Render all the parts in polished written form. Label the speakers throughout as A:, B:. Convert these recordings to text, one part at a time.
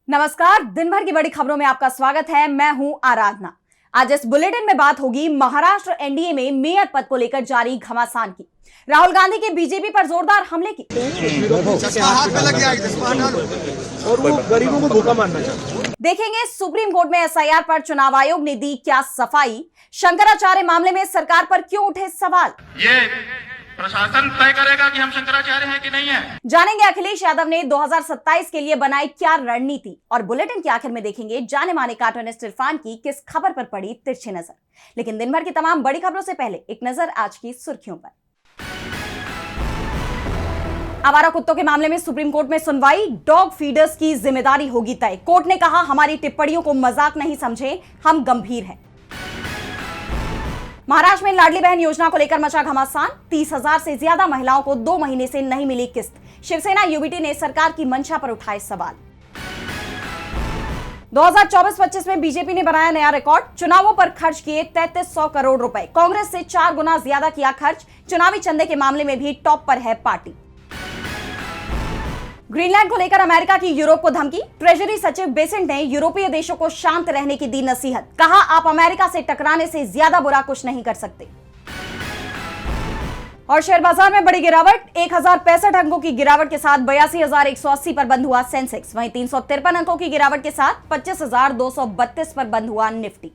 A: नमस्कार, दिन भर की बड़ी खबरों में आपका स्वागत है। मैं हूं आराधना। आज इस बुलेटिन में बात होगी महाराष्ट्र एनडीए में मेयर पद को लेकर जारी घमासान की, राहुल गांधी के बीजेपी पर जोरदार हमले की।
B: और वो गरीबों को धोखा मारना चाहते हैं।
A: देखेंगे सुप्रीम कोर्ट में एसआईआर पर चुनाव आयोग ने दी क्या सफाई, शंकराचार्य मामले में सरकार पर क्यों उठे सवाल।
C: ये प्रशासन तय करेगा कि हम शंकराचार्य हैं कि नहीं है।
A: जानेंगे अखिलेश यादव ने 2027 के लिए बनाई क्या रणनीति, और बुलेटिन के आखिर में देखेंगे जाने माने कार्टूनिस्ट इरफान की किस खबर पर पड़ी तिरछी नजर। लेकिन दिन भर की तमाम बड़ी खबरों से पहले एक नजर आज की सुर्खियों पर। आवारा कुत्तों के मामले में सुप्रीम कोर्ट में सुनवाई, डॉग फीडर्स की जिम्मेदारी होगी तय। कोर्ट ने कहा हमारी टिप्पणियों को मजाक नहीं समझे, हम गंभीर हैं। महाराष्ट्र में लाडली बहन योजना को लेकर मचा घमासान, 30,000 से ज्यादा महिलाओं को 2 महीने से नहीं मिली किस्त। शिवसेना यूबीटी ने सरकार की मंशा पर उठाए सवाल। 2024-25 में बीजेपी ने बनाया नया रिकॉर्ड, चुनावों पर खर्च किए 3300 करोड़ रुपए। कांग्रेस से 4 गुना ज्यादा किया खर्च। चुनावी चंदे के मामले में भी टॉप पर है पार्टी। ग्रीनलैंड को लेकर अमेरिका की यूरोप को धमकी, ट्रेजरी सचिव बेसेंट ने यूरोपीय देशों को शांत रहने की दी नसीहत। कहा आप अमेरिका से टकराने से ज्यादा बुरा कुछ नहीं कर सकते। और शेयर बाजार में बड़ी गिरावट, 1065 अंकों की गिरावट के साथ 82,180 पर बंद हुआ सेंसेक्स। वहीं 353 अंकों की गिरावट के साथ 25,232 पर बंद हुआ निफ्टी।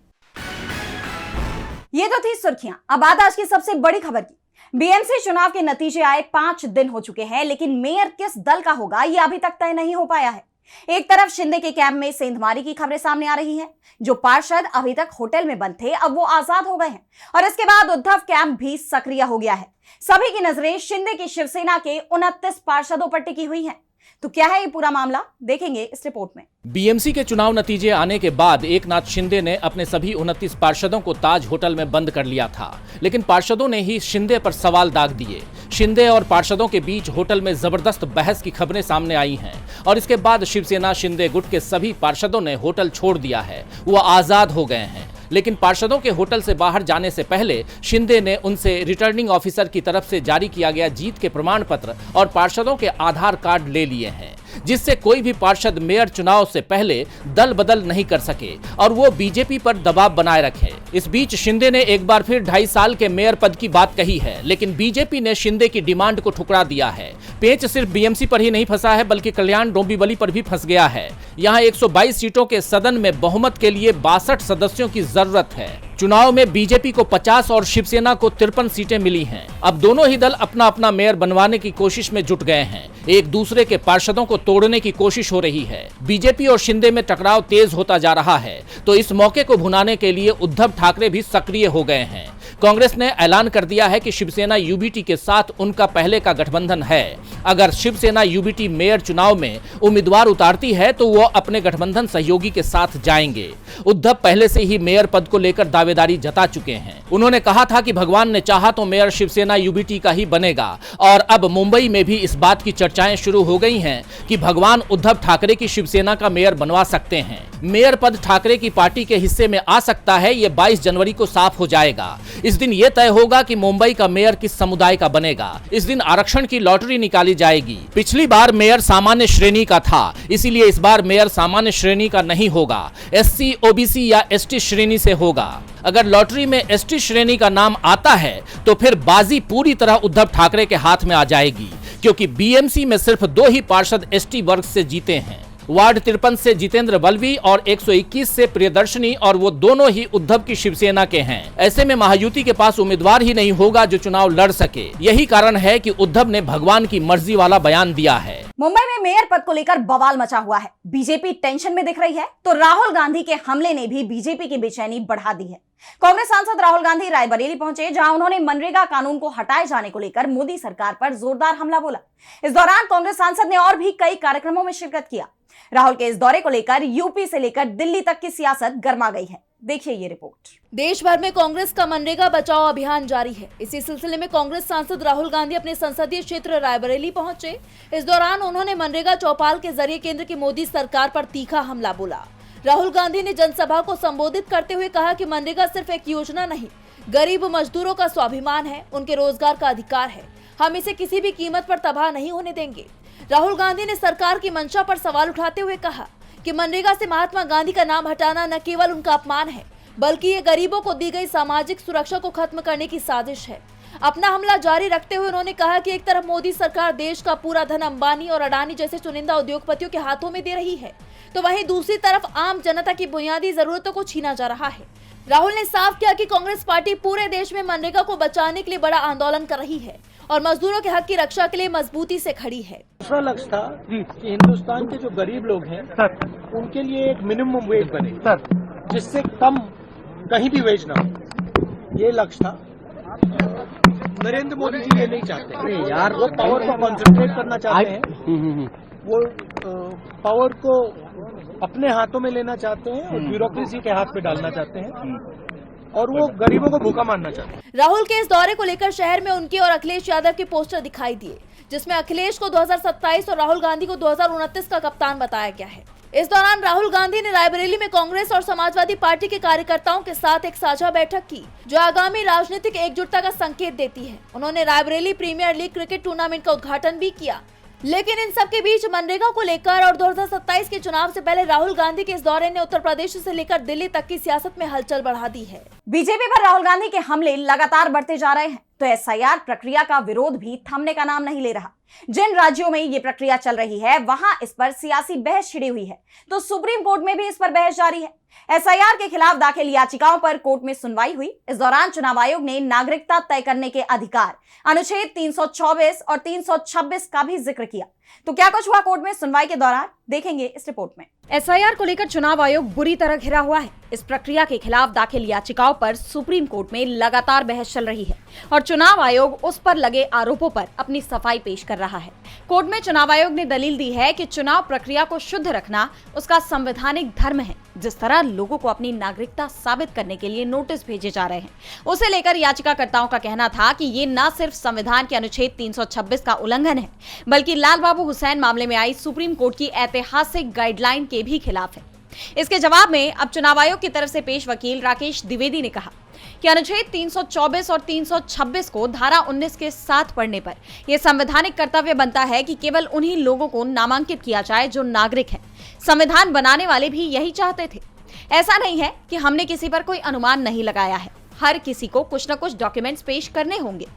A: ये तो थी सुर्खियां। अब बात आज की सबसे बड़ी खबर की। बीएमसी चुनाव के नतीजे आए 5 दिन हो चुके हैं, लेकिन मेयर किस दल का होगा यह अभी तक तय नहीं हो पाया है। एक तरफ शिंदे के कैंप में सेंधमारी की खबरें सामने आ रही हैं। जो पार्षद अभी तक होटल में बंद थे अब वो आजाद हो गए हैं, और इसके बाद उद्धव कैंप भी सक्रिय हो गया है। सभी की नजरें शिंदे की शिवसेना के 29 पार्षदों पर टिकी हुई हैं। तो क्या है ये पूरा मामला, देखेंगे इस रिपोर्ट में।
D: बीएमसी के चुनाव नतीजे आने के बाद एकनाथ शिंदे ने अपने सभी 29 पार्षदों को ताज होटल में बंद कर लिया था, लेकिन पार्षदों ने ही शिंदे पर सवाल दाग दिए। शिंदे और पार्षदों के बीच होटल में जबरदस्त बहस की खबरें सामने आई हैं, और इसके बाद शिवसेना शिंदे गुट के सभी पार्षदों ने होटल छोड़ दिया है, वो आजाद हो गए हैं। लेकिन पार्षदों के होटल से बाहर जाने से पहले शिंदे ने उनसे रिटर्निंग ऑफिसर की तरफ से जारी किया गया जीत के प्रमाण पत्र और पार्षदों के आधार कार्ड ले लिए हैं, जिससे कोई भी पार्षद मेयर चुनाव से पहले दल बदल नहीं कर सके और वो बीजेपी पर दबाव बनाए रखे। इस बीच शिंदे ने एक बार फिर 2.5 साल के मेयर पद की बात कही है, लेकिन बीजेपी ने शिंदे की डिमांड को ठुकरा दिया है। पेच सिर्फ बीएमसी पर ही नहीं फंसा है, बल्कि कल्याण डोंबिवली पर भी फंस गया है। यहाँ 122 सीटों के सदन में बहुमत के लिए 62 सदस्यों की जरूरत है। चुनाव में बीजेपी को 50 और शिवसेना को 53 सीटें मिली हैं। अब दोनों ही दल अपना अपना मेयर बनवाने की कोशिश में जुट गए हैं। एक दूसरे के पार्षदों को तोड़ने की कोशिश हो रही है। बीजेपी और शिंदे में टकराव तेज होता जा रहा है, तो इस मौके को भुनाने के लिए उद्धव ठाकरे भी सक्रिय हो गए हैं। कांग्रेस ने ऐलान कर दिया है कि शिवसेना यूबीटी के साथ उनका पहले का गठबंधन है। अगर शिवसेना यूबीटी मेयर चुनाव में उम्मीदवार उतारती है तो वो अपने गठबंधन सहयोगी के साथ जाएंगे। उद्धव पहले से ही मेयर पद को लेकर दावेदारी जता चुके हैं। उन्होंने कहा था कि भगवान ने चाहा तो मेयर शिवसेना यूबीटी का ही बनेगा, और अब मुंबई में भी इस बात की चर्चाएं शुरू हो गई हैं कि भगवान उद्धव ठाकरे की शिवसेना का मेयर बनवा सकते हैं। मेयर पद ठाकरे की पार्टी के हिस्से में आ सकता है, ये 22 जनवरी को साफ हो जाएगा। इस दिन यह तय होगा कि मुंबई का मेयर किस समुदाय का बनेगा। इस दिन आरक्षण की लॉटरी निकाली जाएगी। पिछली बार मेयर सामान्य श्रेणी का था, इसीलिए इस बार मेयर सामान्य श्रेणी का नहीं होगा, एससी, ओबीसी या एसटी श्रेणी से होगा। अगर लॉटरी में एसटी श्रेणी का नाम आता है तो फिर बाजी पूरी तरह उद्धव ठाकरे के हाथ में आ जाएगी, क्योंकि बीएमसी में सिर्फ 2 ही पार्षद एसटी वर्ग से जीते हैं। वार्ड 53 से जितेंद्र बल्वी और 121 से प्रियदर्शनी, और वो दोनों ही उद्धव की शिवसेना के हैं। ऐसे में महायुति के पास उम्मीदवार ही नहीं होगा जो चुनाव लड़ सके। यही कारण है कि उद्धव ने भगवान की मर्जी वाला बयान दिया है।
A: मुंबई में मेयर पद को लेकर बवाल मचा हुआ है। बीजेपी टेंशन में दिख रही है, तो राहुल गांधी के हमले ने भी बीजेपी की बेचैनी बढ़ा दी है। कांग्रेस सांसद राहुल गांधी रायबरेली पहुंचे, जहां उन्होंने मनरेगा कानून को हटाए जाने को लेकर मोदी सरकार पर जोरदार हमला बोला। इस दौरान कांग्रेस सांसद ने और भी कई कार्यक्रमों में शिरकत किया। राहुल के इस दौरे को लेकर यूपी से लेकर दिल्ली तक की सियासत गर्मा गई है। देखिए ये रिपोर्ट।
E: देश भर में कांग्रेस का मनरेगा बचाओ अभियान जारी है। इसी सिलसिले में कांग्रेस सांसद राहुल गांधी अपने संसदीय क्षेत्र रायबरेली पहुंचे। इस दौरान उन्होंने मनरेगा चौपाल के जरिए केंद्र की मोदी सरकार पर तीखा हमला बोला। राहुल गांधी ने जनसभा को संबोधित करते हुए कहा कि मनरेगा सिर्फ एक योजना नहीं, गरीब मजदूरों का स्वाभिमान है, उनके रोजगार का अधिकार है। हम इसे किसी भी कीमत पर तबाह नहीं होने देंगे। राहुल गांधी ने सरकार की मंशा पर सवाल उठाते हुए कहा कि मनरेगा से महात्मा गांधी का नाम हटाना न केवल उनका अपमान है, बल्कि ये गरीबों को दी गई सामाजिक सुरक्षा को खत्म करने की साजिश है। अपना हमला जारी रखते हुए उन्होंने कहा कि एक तरफ मोदी सरकार देश का पूरा धन अंबानी और अडानी जैसे चुनिंदा उद्योगपतियों के हाथों में दे रही है, तो वहीं दूसरी तरफ आम जनता की बुनियादी जरूरतों को छीना जा रहा है। राहुल ने साफ किया कि कांग्रेस पार्टी पूरे देश में मनरेगा को बचाने के लिए बड़ा आंदोलन कर रही है और मजदूरों के हक की रक्षा के लिए मजबूती से खड़ी है।
B: दूसरा लक्ष्य था कि हिंदुस्तान के जो गरीब लोग हैं उनके लिए एक मिनिमम वेज बने जिससे कम कहीं भी वेज ना हो, ये लक्ष्य था। नरेंद्र मोदी जी ये नहीं चाहते यार, वो पावर को कॉन्सेंट्रेट करना चाहते हैं, वो पावर को अपने हाथों में लेना चाहते हैं और ब्यूरोक्रेसी के हाथ में डालना चाहते हैं और वो गरीबों को भूखा मारना चाहते हैं।
E: राहुल के इस दौरे को लेकर शहर में उनके और अखिलेश यादव के पोस्टर दिखाई दिए, जिसमें अखिलेश को 2027 और राहुल गांधी को 2029 का कप्तान बताया गया है। इस दौरान राहुल गांधी ने रायबरेली में कांग्रेस और समाजवादी पार्टी के कार्यकर्ताओं के साथ एक साझा बैठक की, जो आगामी राजनीतिक एकजुटता का संकेत देती है। उन्होंने Raebareli premier league cricket tournament का उद्घाटन भी किया। लेकिन इन सब के बीच मनरेगा को लेकर और 2027 के चुनाव से पहले राहुल गांधी के इस दौरे ने उत्तर प्रदेश से लेकर दिल्ली तक की सियासत में हलचल बढ़ा दी है।
A: बीजेपी पर राहुल गांधी के हमले लगातार बढ़ते जा रहे हैं, तो एसआईआर प्रक्रिया का विरोध भी थमने का नाम नहीं ले रहा। जिन राज्यों में ये प्रक्रिया चल रही है वहां इस पर सियासी बहस छिड़ी हुई है, तो सुप्रीम कोर्ट में भी इस पर बहस जारी है। एसआईआर के खिलाफ दाखिल याचिकाओं पर कोर्ट में सुनवाई हुई। इस दौरान चुनाव आयोग ने नागरिकता तय करने के अधिकार अनुच्छेद 324 और 326 का भी जिक्र किया। तो क्या कुछ हुआ कोर्ट में सुनवाई के दौरान, देखेंगे इस रिपोर्ट में। एसआईआर को लेकर चुनाव आयोग बुरी तरह घिरा हुआ है। इस प्रक्रिया के खिलाफ दाखिल याचिकाओं पर सुप्रीम कोर्ट में लगातार बहस चल रही है और चुनाव आयोग उस पर लगे आरोपों पर अपनी सफाई पेश कर रहा है। कोर्ट में चुनाव आयोग ने दलील दी है कि चुनाव प्रक्रिया को शुद्ध रखना उसका संवैधानिक धर्म है। जिस तरह लोगों को अपनी नागरिकता साबित करने के लिए नोटिस भेजे जा रहे हैं, उसे लेकर याचिकाकर्ताओं का कहना था कि ये न सिर्फ संविधान के अनुच्छेद 326 का उल्लंघन है, बल्कि लाल बाबू हुसैन मामले में आई सुप्रीम कोर्ट की ऐतिहासिक गाइडलाइन के भी खिलाफ है। इसके जवाब में अब चुनाव आयोग की तरफ से पेश वकील राकेश द्विवेदी ने कहा कि अनुच्छेद 324 और 326 को धारा 19 के साथ पढ़ने पर यह संवैधानिक कर्तव्य बनता है कि केवल उन्हीं लोगों को नामांकित किया जाए जो नागरिक हैं। संविधान बनाने वाले भी यही चाहते थे। ऐसा नहीं है कि हमने किसी पर कोई अनुमान नहीं लगाया है। हर किसी को कुछ न कुछ डॉक्यूमेंट्स पेश करने होंगे।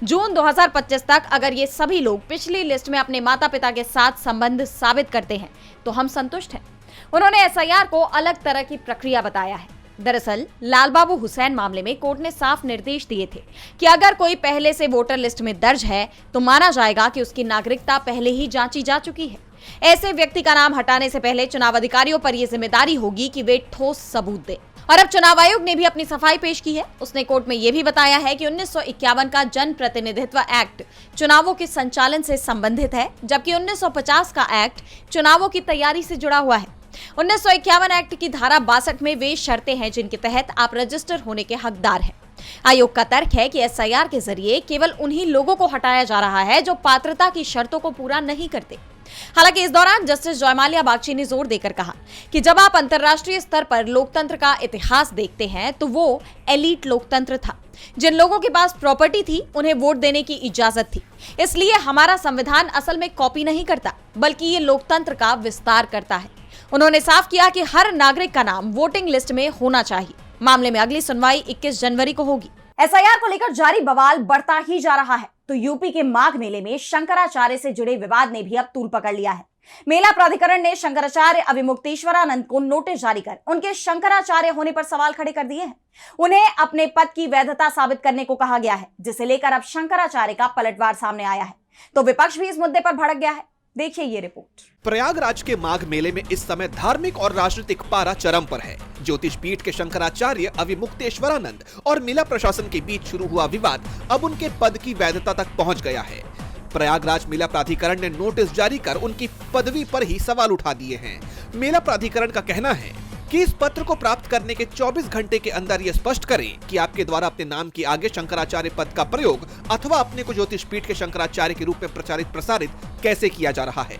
A: जून 2025 तक अगर ये सभी लोग पिछली लिस्ट में अपने माता पिता के साथ संबंध साबित करते हैं तो हम संतुष्ट हैं। उन्होंने एसआईआर को अलग तरह की प्रक्रिया बताया है। दरअसल लाल बाबू हुसैन मामले में कोर्ट ने साफ निर्देश दिए थे कि अगर कोई पहले से वोटर लिस्ट में दर्ज है तो माना जाएगा कि उसकी नागरिकता पहले ही जांची जा चुकी है। ऐसे व्यक्ति का नाम हटाने से पहले चुनाव अधिकारियों पर यह जिम्मेदारी होगी कि वे ठोस सबूत दें। और अब चुनाव आयोग ने भी अपनी सफाई पेश की है। उसने कोर्ट में यह भी बताया है कि 1951 का जन प्रतिनिधित्व एक्ट चुनावों के संचालन से संबंधित है, जबकि 1950 का एक्ट चुनावों की तैयारी से जुड़ा हुआ है। 1951 एक्ट की धारा 62 में वे शर्तें हैं जिनके तहत आप रजिस्टर होने के हकदार हैं। आयोग का तर्क है कि एसआईआर के जरिए केवल उन्हीं लोगों को हटाया जा रहा है जो पात्रता की शर्तों को पूरा नहीं करते। हालांकि इस दौरान जस्टिस जयमाल्या बागची ने जोर देकर कहा कि जब आप अंतर्राष्ट्रीय स्तर पर लोकतंत्र का इतिहास देखते हैं तो वो एलीट लोकतंत्र था। जिन लोगों के पास प्रॉपर्टी थी उन्हें वोट देने की इजाजत थी। इसलिए हमारा संविधान असल में कॉपी नहीं करता, बल्कि ये लोकतंत्र का विस्तार करता है। उन्होंने साफ किया कि हर नागरिक का नाम वोटिंग लिस्ट में होना चाहिए। मामले में अगली सुनवाई 21 जनवरी को होगी। एसआईआर को लेकर जारी बवाल बढ़ता ही जा रहा है, तो यूपी के माघ मेले में शंकराचार्य से जुड़े विवाद ने भी अब तूल पकड़ लिया है। मेला प्राधिकरण ने शंकराचार्य अविमुक्तेश्वरानंद को नोटिस जारी कर उनके शंकराचार्य होने पर सवाल खड़े कर दिए हैं। उन्हें अपने पद की वैधता साबित करने को कहा गया है, जिसे लेकर अब शंकराचार्य का पलटवार सामने आया है। तो विपक्ष भी इस मुद्दे पर भड़क गया है। देखिए ये रिपोर्ट।
F: प्रयागराज के माघ मेले में इस समय धार्मिक और राजनीतिक पारा चरम पर है। ज्योतिष पीठ के शंकराचार्य अविमुक्तेश्वरानंद और मेला प्रशासन के बीच शुरू हुआ विवाद अब उनके पद की वैधता तक पहुंच गया है। प्रयागराज मेला प्राधिकरण ने नोटिस जारी कर उनकी पदवी पर ही सवाल उठा दिए हैं। मेला प्राधिकरण का कहना है कि इस पत्र को प्राप्त करने के 24 घंटे के अंदर ये स्पष्ट करें कि आपके द्वारा अपने नाम के आगे शंकराचार्य पद का प्रयोग अथवा अपने को ज्योतिष पीठ के शंकराचार्य के रूप में प्रचारित प्रसारित कैसे किया जा रहा है।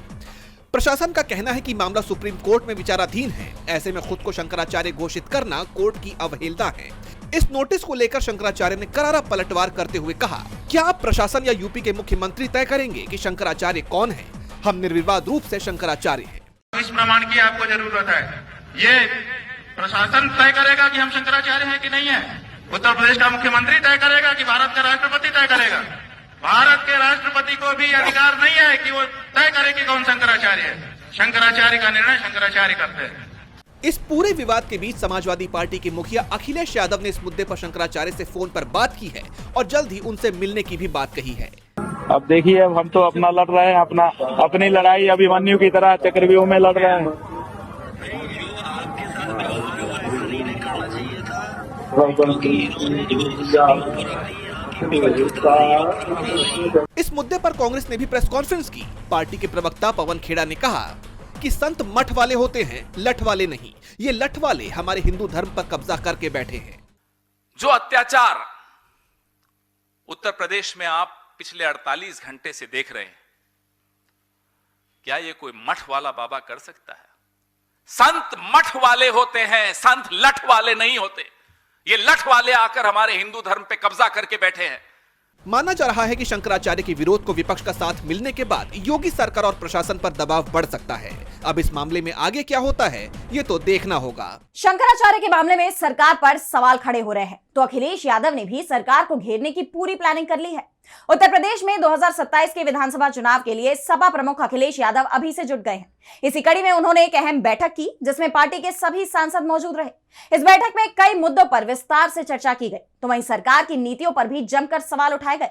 F: प्रशासन का कहना है कि मामला सुप्रीम कोर्ट में विचाराधीन है। ऐसे में खुद को शंकराचार्य घोषित करना कोर्ट की अवहेलना है। इस नोटिस को लेकर शंकराचार्य ने करारा पलटवार करते हुए कहा, क्या आप प्रशासन या यूपी के मुख्यमंत्री तय करेंगे कि शंकराचार्य कौन है? हम निर्विवाद रूप से शंकराचार्य हैं।
C: इस प्रमाण की आपको जरूरत है। ये प्रशासन तय करेगा कि हम शंकराचार्य हैं कि नहीं है। उत्तर प्रदेश का मुख्यमंत्री तय करेगा कि भारत का राष्ट्रपति तय करेगा। भारत के राष्ट्रपति को भी अधिकार नहीं है कि वो तय करे कि कौन शंकराचार्य है। शंकराचार्य का निर्णय शंकराचार्य करते हैं।
F: इस पूरे विवाद के बीच समाजवादी पार्टी के मुखिया अखिलेश यादव ने इस मुद्दे पर शंकराचार्य से फोन पर बात की है और जल्द ही उनसे मिलने की भी बात कही है।
G: अब देखिए, अब हम तो अपना लड़ रहे हैं, अपनी लड़ाई अभिमन्यु की तरह चक्रव्यूह में लड़ रहे हैं।
F: इस मुद्दे पर कांग्रेस ने भी प्रेस कॉन्फ्रेंस की। पार्टी के प्रवक्ता पवन खेड़ा ने कहा कि संत मठ वाले होते हैं, लठ वाले नहीं। ये लठ वाले हमारे हिंदू धर्म पर कब्जा करके बैठे हैं।
H: जो अत्याचार उत्तर प्रदेश में आप पिछले 48 घंटे से देख रहे हैं, क्या ये कोई मठ वाला बाबा कर सकता है? संत मठ वाले होते हैं, संत लठ वाले नहीं होते। ये लठ वाले आकर हमारे हिंदू धर्म पे कब्जा करके बैठे हैं।
F: माना जा रहा है कि शंकराचार्य के विरोध को विपक्ष का साथ मिलने के बाद योगी सरकार और प्रशासन पर दबाव बढ़ सकता है। अब इस मामले में आगे क्या होता है, ये तो देखना होगा।
A: शंकराचार्य के मामले में सरकार पर सवाल खड़े हो रहे हैं, तो अखिलेश यादव ने भी सरकार को घेरने की पूरी प्लानिंग कर ली है। उत्तर प्रदेश में 2027 के विधानसभा चुनाव के लिए सपा प्रमुख अखिलेश यादव अभी से जुट गए हैं। इसी कड़ी में उन्होंने एक अहम बैठक की, जिसमें पार्टी के सभी सांसद मौजूद रहे। इस बैठक में कई मुद्दों पर विस्तार से चर्चा की गई, तो वहीं सरकार की नीतियों पर भी जमकर सवाल उठाए गए।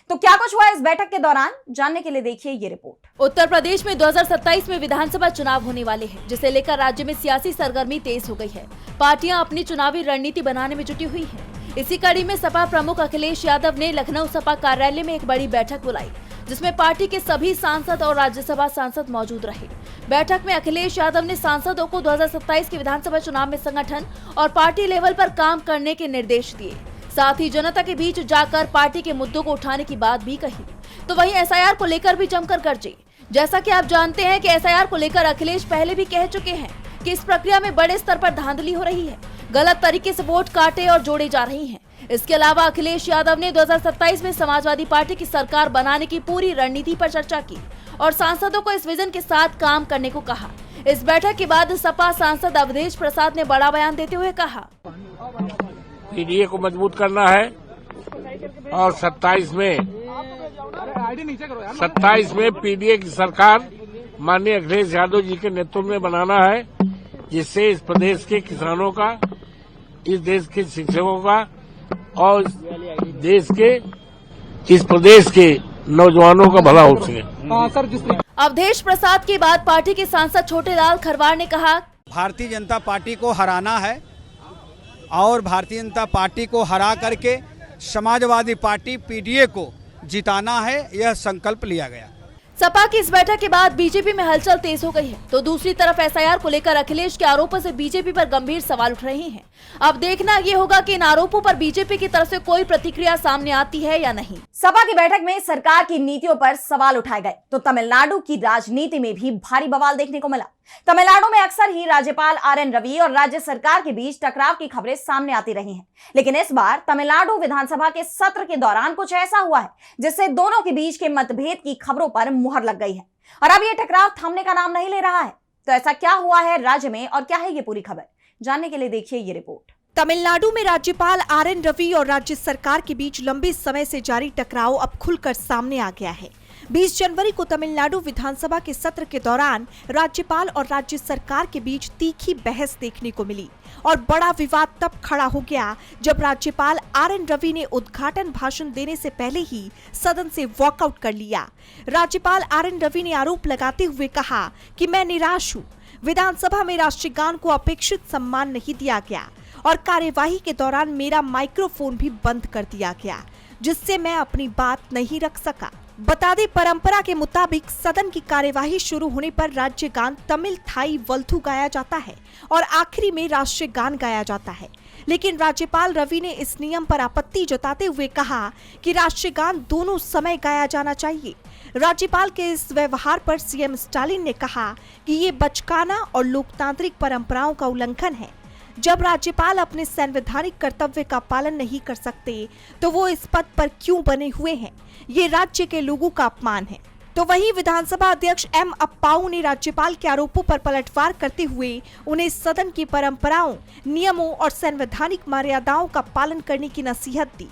A: तो क्या कुछ हुआ इस बैठक के दौरान, जानने के लिए देखिए ये रिपोर्ट।
E: उत्तर प्रदेश में 2027 में विधानसभा चुनाव होने वाले हैं, जिसे लेकर राज्य में सियासी सरगर्मी तेज हो गई है। पार्टियां अपनी चुनावी रणनीति बनाने में जुटी हुई हैं। इसी कड़ी में सपा प्रमुख अखिलेश यादव ने लखनऊ सपा कार्यालय में एक बड़ी बैठक बुलाई, जिसमें पार्टी के सभी सांसद और राज्यसभा सांसद मौजूद रहे। बैठक में अखिलेश यादव ने सांसदों को 2027 के विधानसभा चुनाव में संगठन और पार्टी लेवल पर काम करने के निर्देश दिए। साथ ही जनता के बीच जाकर पार्टी के मुद्दों को उठाने की बात भी कही। तो वहीं एसआईआर को लेकर भी जमकर गरजे। जैसा कि आप जानते हैं कि एसआईआर को लेकर अखिलेश पहले भी कह चुके हैं कि इस प्रक्रिया में बड़े स्तर पर धांधली हो रही है, गलत तरीके से वोट काटे और जोड़े जा रही हैं। इसके अलावा अखिलेश यादव ने 2027 में समाजवादी पार्टी की सरकार बनाने की पूरी रणनीति पर चर्चा की और सांसदों को इस विजन के साथ काम करने को कहा। इस बैठक के बाद सपा सांसद अवधेश प्रसाद ने बड़ा बयान देते हुए कहा,
G: पीडीए को मजबूत करना है और 27 में पीडीए की सरकार माननीय अखिलेश यादव जी के नेतृत्व में बनाना है, जिससे इस प्रदेश के किसानों का, इस देश के शिक्षकों का और इस प्रदेश के नौजवानों का भला हो सके।
E: अवधेश प्रसाद के बाद पार्टी के सांसद छोटेलाल खरवार ने कहा,
I: भारतीय जनता पार्टी को हराना है और भारतीय जनता पार्टी को हरा करके समाजवादी पार्टी पीडीए को जिताना है, यह संकल्प लिया गया।
E: सपा की इस बैठक के बाद बीजेपी में हलचल तेज हो गई है, तो दूसरी तरफ एसआईआर को लेकर अखिलेश के आरोपों से बीजेपी पर गंभीर सवाल उठ रहे हैं। अब देखना ये होगा कि इन आरोपों पर बीजेपी की तरफ से कोई प्रतिक्रिया सामने आती है या नहीं।
A: सपा की बैठक में सरकार की नीतियों पर सवाल उठाए गए, तो तमिलनाडु की राजनीति में भी भारी बवाल देखने को मिला। तमिलनाडु में अक्सर ही राज्यपाल आरएन रवि और राज्य सरकार के बीच टकराव की खबरें सामने आती रही हैं, लेकिन इस बार तमिलनाडु विधानसभा के सत्र के दौरान कुछ ऐसा हुआ है जिससे दोनों के बीच के मतभेद की खबरों पर मुहर लग गई है और अब ये टकराव थमने का नाम नहीं ले रहा है। तो ऐसा क्या हुआ है राज्य में और क्या है ये पूरी खबर, जानने के लिए देखिए ये रिपोर्ट।
J: तमिलनाडु में राज्यपाल आरएन रवि और राज्य सरकार के बीच लंबे समय से जारी टकराव अब खुलकर सामने आ गया है। 20 जनवरी को तमिलनाडु विधानसभा के सत्र के दौरान राज्यपाल और राज्य सरकार के बीच तीखी बहस देखने को मिली और बड़ा विवाद तब खड़ा हो गया जब राज्यपाल आरएन रवि ने उद्घाटन भाषण देने से पहले ही सदन से वॉकआउट कर लिया। राज्यपाल आरएन रवि ने आरोप लगाते हुए कहा कि मैं निराश हूँ, विधानसभा में राष्ट्रगान को अपेक्षित सम्मान नहीं दिया गया और कार्यवाही के दौरान मेरा माइक्रोफोन भी बंद कर दिया गया, जिससे मैं अपनी बात नहीं रख सका। बता दें, परंपरा के मुताबिक सदन की कार्यवाही शुरू होने पर राज्य गान तमिल थाई वल्थु गाया जाता है और आखिरी में राष्ट्रीय गान गाया जाता है, लेकिन राज्यपाल रवि ने इस नियम पर आपत्ति जताते हुए कहा कि राष्ट्रीय गान दोनों समय गाया जाना चाहिए। राज्यपाल के इस व्यवहार पर सीएम स्टालिन ने कहा कि ये बचकाना और लोकतांत्रिक परंपराओं का उल्लंघन है। जब राज्यपाल अपने संवैधानिक कर्तव्य का पालन नहीं कर सकते तो वो इस पद पर क्यों बने हुए हैं? ये राज्य के लोगों का अपमान है। तो वहीं विधानसभा अध्यक्ष एम अप्पाऊ ने राज्यपाल के आरोपों पर पलटवार करते हुए उन्हें सदन की परंपराओं, नियमों और संवैधानिक मर्यादाओं का पालन करने की नसीहत दी।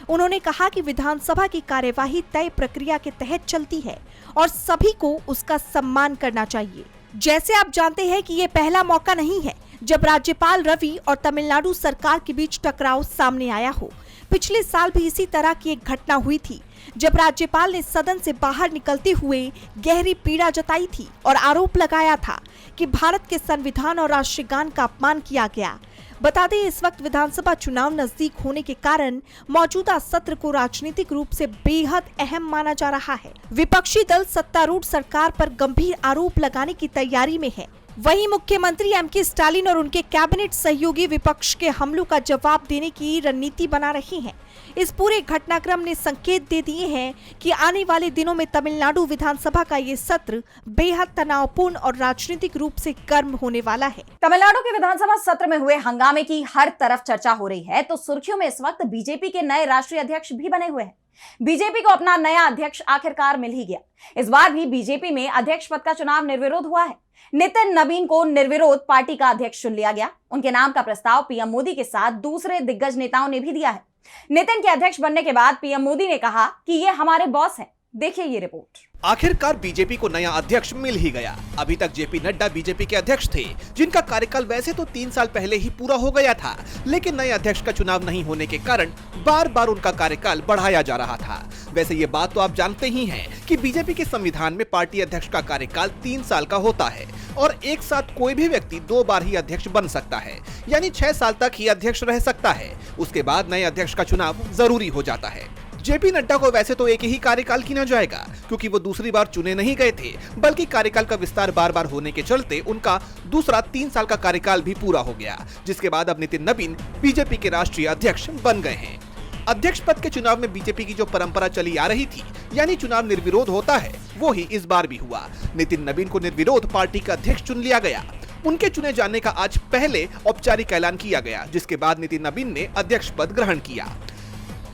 J: उन्होंने कहा कि विधानसभा की कार्यवाही तय प्रक्रिया के तहत चलती है और सभी को उसका सम्मान करना चाहिए। जैसे आप जानते हैं कि ये पहला मौका नहीं है जब राज्यपाल रवि और तमिलनाडु सरकार के बीच टकराव सामने आया हो। पिछले साल भी इसी तरह की एक घटना हुई थी जब राज्यपाल ने सदन से बाहर निकलते हुए गहरी पीड़ा जताई थी और आरोप लगाया था कि भारत के संविधान और राष्ट्रीय गान का अपमान किया गया। बता दें, इस वक्त विधानसभा चुनाव नजदीक होने के कारण मौजूदा सत्र को राजनीतिक रूप से बेहद अहम माना जा रहा है। विपक्षी दल सत्तारूढ़ सरकार पर गंभीर आरोप लगाने की तैयारी में है। वहीं मुख्यमंत्री एम.के. स्टालिन और उनके कैबिनेट सहयोगी विपक्ष के हमलों का जवाब देने की रणनीति बना रहे हैं। इस पूरे घटनाक्रम ने संकेत दे दिए हैं कि आने वाले दिनों में तमिलनाडु विधानसभा का ये सत्र बेहद तनावपूर्ण और राजनीतिक रूप से गर्म होने वाला है।
A: तमिलनाडु के विधानसभा सत्र में हुए हंगामे की हर तरफ चर्चा हो रही है, तो सुर्खियों में इस वक्त बीजेपी के नए राष्ट्रीय अध्यक्ष भी बने हुए हैं। बीजेपी को अपना नया अध्यक्ष आखिरकार मिल ही गया। इस बार भी बीजेपी में अध्यक्ष पद का चुनाव निर्विरोध हुआ है। नितिन नवीन को निर्विरोध पार्टी का अध्यक्ष चुन लिया गया। उनके नाम का प्रस्ताव पीएम मोदी के साथ दूसरे दिग्गज नेताओं ने भी दिया है। नितिन के अध्यक्ष बनने के बाद पीएम मोदी ने कहा कि ये हमारे बॉस हैं। देखिए ये रिपोर्ट।
F: आखिरकार बीजेपी को नया अध्यक्ष मिल ही गया। अभी तक जेपी नड्डा बीजेपी के अध्यक्ष थे, जिनका कार्यकाल वैसे तो 3 साल पहले ही पूरा हो गया था, लेकिन नए अध्यक्ष का चुनाव नहीं होने के कारण बार बार उनका कार्यकाल बढ़ाया जा रहा था। वैसे ये बात तो आप जानते ही हैं कि बीजेपी के संविधान में पार्टी अध्यक्ष का कार्यकाल 3 साल का होता है और एक साथ कोई भी व्यक्ति 2 बार ही अध्यक्ष बन सकता है, यानी 6 साल तक ही अध्यक्ष रह सकता है। उसके बाद नए अध्यक्ष का चुनाव जरूरी हो जाता है। जेपी नड्डा को वैसे तो एक ही कार्यकाल गिना जाएगा, क्योंकि वो दूसरी बार चुने नहीं गए थे, बल्कि कार्यकाल का विस्तार बार बार होने के चलते उनका दूसरा 3 साल का कार्यकाल भी पूरा हो गया, जिसके बाद अब नितिन नवीन बीजेपी के राष्ट्रीय अध्यक्ष बन गए हैं। अध्यक्ष पद के चुनाव में बीजेपी की जो परंपरा चली आ रही थी, यानी चुनाव निर्विरोध होता है, वो ही इस बार भी हुआ। नितिन नवीन को निर्विरोध पार्टी का अध्यक्ष चुन लिया गया। उनके चुने जाने का आज पहले औपचारिक ऐलान किया गया, जिसके बाद नितिन नवीन ने अध्यक्ष पद ग्रहण किया।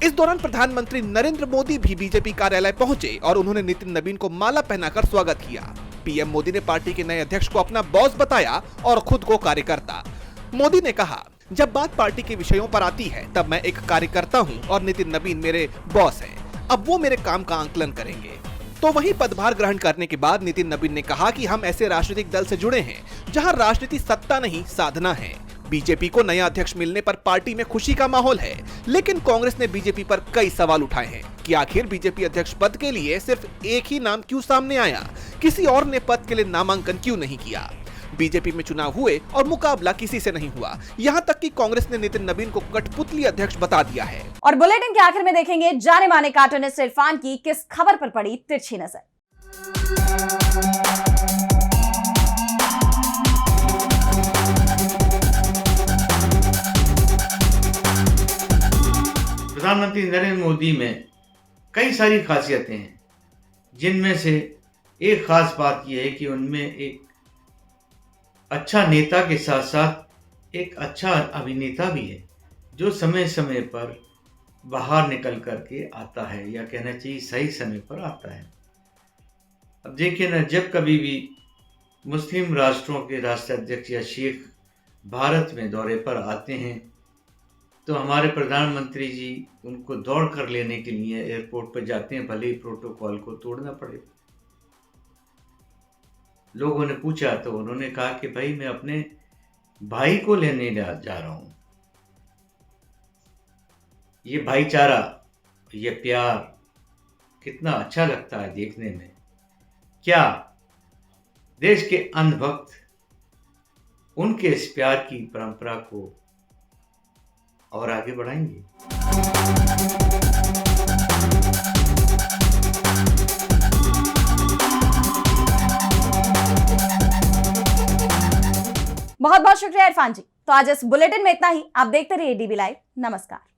F: इस दौरान प्रधानमंत्री नरेंद्र मोदी भी बीजेपी कार्यालय पहुंचे और उन्होंने नितिन नवीन को माला पहनाकर स्वागत किया। पीएम मोदी ने पार्टी के नए अध्यक्ष को अपना बॉस बताया और खुद को कार्यकर्ता। मोदी ने कहा, जब बात पार्टी के विषयों पर आती है तब मैं एक कार्यकर्ता हूं और नितिन नवीन मेरे बॉस हैं। अब वो मेरे काम का आंकलन करेंगे। तो वहीं पदभार ग्रहण करने के बाद नितिन नवीन ने कहा कि हम ऐसे राजनीतिक दल से जुड़े हैं जहां राजनीति सत्ता नहीं साधना है। बीजेपी को नया अध्यक्ष मिलने पर पार्टी में खुशी का माहौल है, लेकिन कांग्रेस ने बीजेपी पर कई सवाल उठाए हैं कि आखिर बीजेपी अध्यक्ष पद के लिए सिर्फ एक ही नाम क्यों सामने आया, किसी और ने पद के लिए नामांकन क्यों नहीं किया। बीजेपी में चुनाव हुए और मुकाबला किसी से नहीं हुआ, यहां तक कि कांग्रेस ने नितिन नवीन को कठपुतली अध्यक्ष बता दिया है।
A: और बुलेटिन के आखिर में देखेंगे जाने माने कार्टूनिस्ट इरफान की किस खबर पर पड़ी तिरछी नजर।
K: प्रधानमंत्री नरेंद्र मोदी में कई सारी खासियतें हैं, जिनमें से एक खास बात यह है कि उनमें एक अच्छा नेता के साथ साथ एक अच्छा अभिनेता भी है, जो समय समय पर बाहर निकल करके आता है, या कहना चाहिए सही समय पर आता है। अब देखिए ना, जब कभी भी मुस्लिम राष्ट्रों के राष्ट्राध्यक्ष या शेख भारत में दौरे पर आते हैं तो हमारे प्रधानमंत्री जी उनको दौड़ कर लेने के लिए एयरपोर्ट पर जाते हैं, भले ही प्रोटोकॉल को तोड़ना पड़े। लोगों ने पूछा तो उन्होंने कहा कि भाई मैं अपने भाई को लेने जा रहा हूं। ये भाईचारा, ये प्यार कितना अच्छा लगता है देखने में। क्या देश के अंधभक्त उनके इस प्यार की परंपरा को और आगे बढ़ाएंगे।
A: बहुत बहुत शुक्रिया इरफान जी। तो आज इस बुलेटिन में इतना ही। आप देखते रहिए डीबी लाइव। नमस्कार।